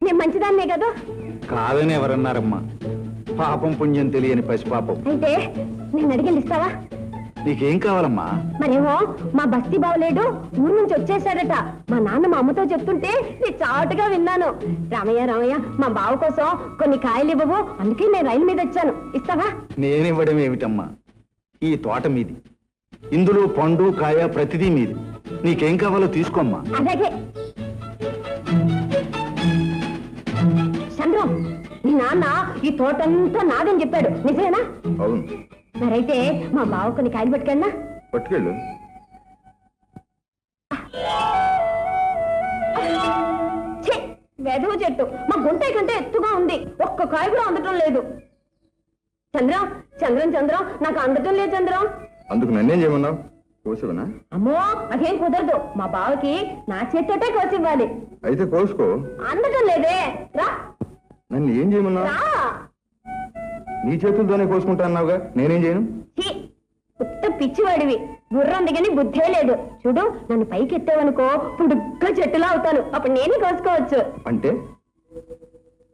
నేను మంచిదాన్నే కదా? కాదని ఎవరన్నారమ్మా? పాపం పుణ్యం తెలియని పసిపాపం. అయితే నేను అడిగేది ఇస్తావా? నీకేం కావాలమ్మా? మరేమో మా బస్తీ బావలేడు ఊరు నుంచి వచ్చేసాడట. మా నాన్న మా అమ్మతో చెప్తుంటే నేను చాటుగా విన్నాను. రామయ్య రామయ్య మా బావ కోసం కొన్ని కాయలు ఇవ్వవు, అందుకే నేను రైలు మీద వచ్చాను. ఇస్తావా? నేనివ్వడం ఏమిటమ్మా? ఈ తోట మీది, ఇందులో పండు కాయ ప్రతిదీ మీది. నీకేం కావాలో తీసుకోమ్మా. అలాగే. చంద్రం, నీ నాన్న ఈ తోటంతా నాదని చెప్పాడు, నిజమేనా? అవును. మరైతే మా బావ కొన్ని కాయలు పట్టుకెళ్ళా. పట్టుకెళ్ళు. వెధవ చెట్టు మా గుంటై కంటే ఎత్తుగా ఉంది, ఒక్క కాయ కూడా అందటం లేదు. చంద్రం చంద్రం చంద్రం, నాకు అందటం లేదు చంద్రం. అందుకు నన్నేం చేయమన్నావు? కోసివనా? అమ్మో, అదేం కుదరదు. మా బావకి నా చేతితోటే కోసి ఇవ్వాలి. అయితే కోసుకో. అందటం లేదే. రా. నన్ను ఏం చేయమన్నావు? నీ చేతులతోనే కోసుకుంటా అన్నావుగా, నేనేం చేయను? ఉత్త పిచ్చివాడివి, గుర్రం దిగని బుద్ధే లేదు. చూడు, నన్ను పైకి ఎత్తావనుకో పుడుగ్గా చెట్టులా అవుతాను, అప్పుడు నేనే కోసుకోవచ్చు. అంటే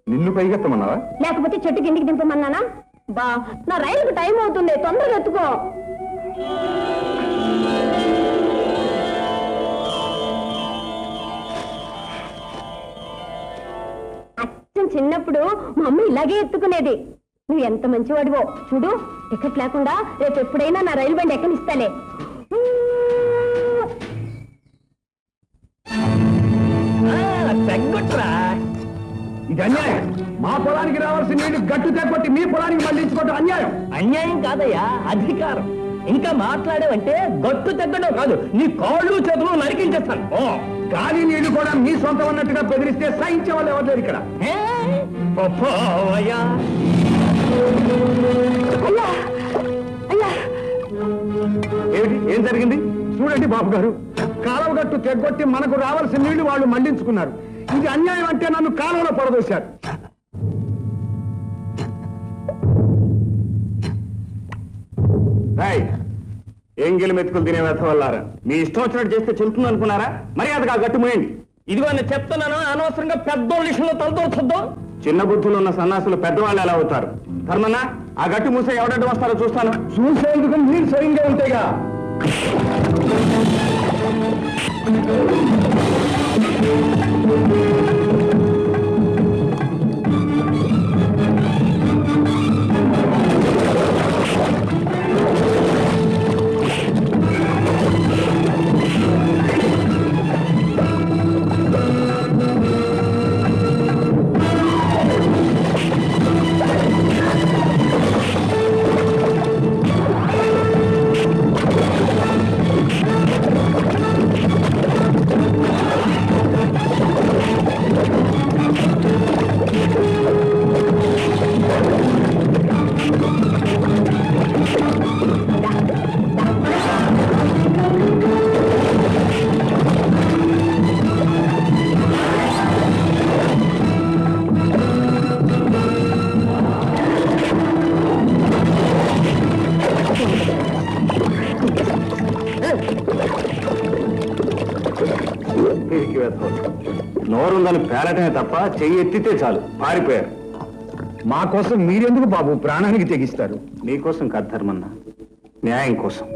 నిన్ను పైకెత్తమన్నావా? లేకపోతే చెట్టు కిందికి దింపమన్నానా? బా, నా రైలుకు టైం అవుతుంది, తొందరగా ఎత్తుకో. అచ్చం చిన్నప్పుడు మా అమ్మ ఇలాగే ఎత్తుకునేది. నువ్వు ఎంత మంచివాడివో. చూడు, టికెట్ లేకుండా రేపు ఎప్పుడైనా నా రైలు బండి ఎక్కనిస్తాలే. ఇది అన్యాయం. మా పొలానికి రావాల్సిన నీళ్లు గట్టు తెగొట్టి మీ పొలానికి మళ్ళించుకోవడం అన్యాయం. అన్యాయం కాదయ్యా, అధికారం. ఇంకా మాట్లాడేవంటే గట్టు తెగ్గడం కాదు, నీ కాళ్ళు చేతులు నరికించేస్తాను. గాలి నీళ్లు కూడా మీ సొంతం అన్నట్టుగా బెదిరిస్తే సహించే వాళ్ళు ఎవరు లేరు ఇక్కడ. ఏమిటి, ఏం జరిగింది? చూడండి బాబు గారు, కాలువ గట్టు తెగ్గొట్టి మనకు రావాల్సిన నీళ్లు వాళ్ళు మళ్లించుకున్నారు. ఇది అన్యాయం అంటే నన్ను కాలువలో పడదోశారు. ఏం గెలు మెతుకులు తినే వెతవల్లారా, మీ ఇష్టం వచ్చినట్టు చేస్తే చెల్లుతుంది అనుకున్నారా? మర్యాదగా గట్టు మోయండి. ఇదిగో నేను చెప్తున్నాను, అనవసరంగా పెద్దోళ్ళ విషయంలో తలదూర్చొద్దు. చిన్న బుద్ధులు ఉన్న సన్నాసులు పెద్దవాళ్ళు ఎలా అవుతారు? ధర్మన్నా, ఆ గట్టు మూసే ఎవడడ్డు వస్తారో చూస్తాను. చూసేందుకు మీరు స్వయంగా ఉంటేగా. నోరుందని పేలటమే తప్ప చెయ్యి ఎత్తితే చాలు పారిపోయారు. మా కోసం మీరెందుకు బాబు ప్రాణానికి తెగిస్తారు? మీకోసం కాదు ధర్మన్న, న్యాయం కోసం.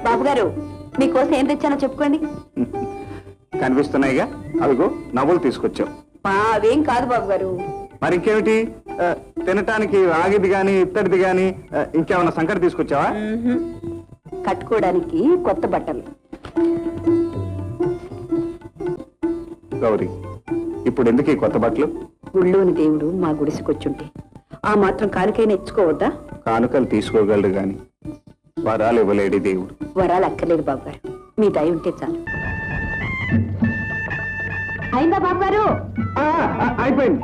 బాబు గారు, మీకోసం ఏం తెచ్చానో చెప్పుకోండి. కనిపిస్తున్నాయిగా, అదిగో నవ్వులు తీసుకొచ్చావు. అవేం కాదు బాబు గారు. మరి ఇంకేమిటి? తినటానికి ఆగిది గాని ఇత్తడిది గాని ఇంకేమన్నా సంకటి తీసుకొచ్చావా? కట్టుకోవడానికి కొత్త బట్టలు. గౌరీ, ఇప్పుడు ఎందుకు ఈ కొత్త బట్టలు? గుళ్ళోని దేవుడు మా గుడిసికొచ్చుంటే ఆ మాత్రం కానుకైనా ఇచ్చుకోవద్దా? కానుకలు తీసుకోగలడు గాని వరాలు ఇవ్వలేడి దేవుడు. వరాలు అక్కర్లేదు బాబు గారు, మీ దయ ఉంటే చాలు. అయిందా బాబు గారు? అయిపోయింది.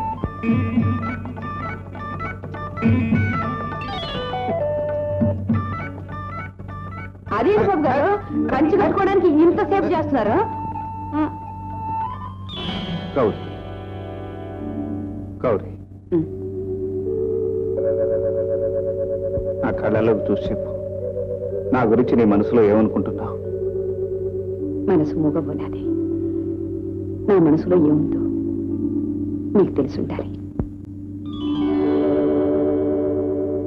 అదేంటి బాబు గారు, కంచి కట్టుకోవడానికి ఇంతసేపు చేస్తున్నారు? గౌరీ, నా కళ్ళలోకి చూసి చెప్పు, నా గురించి నీ మనసులో ఏమనుకుంటున్నావు? మనసు మూగబోనాది. నా మనసులో ఏముందో నీకు తెలిసి ఉండాలి.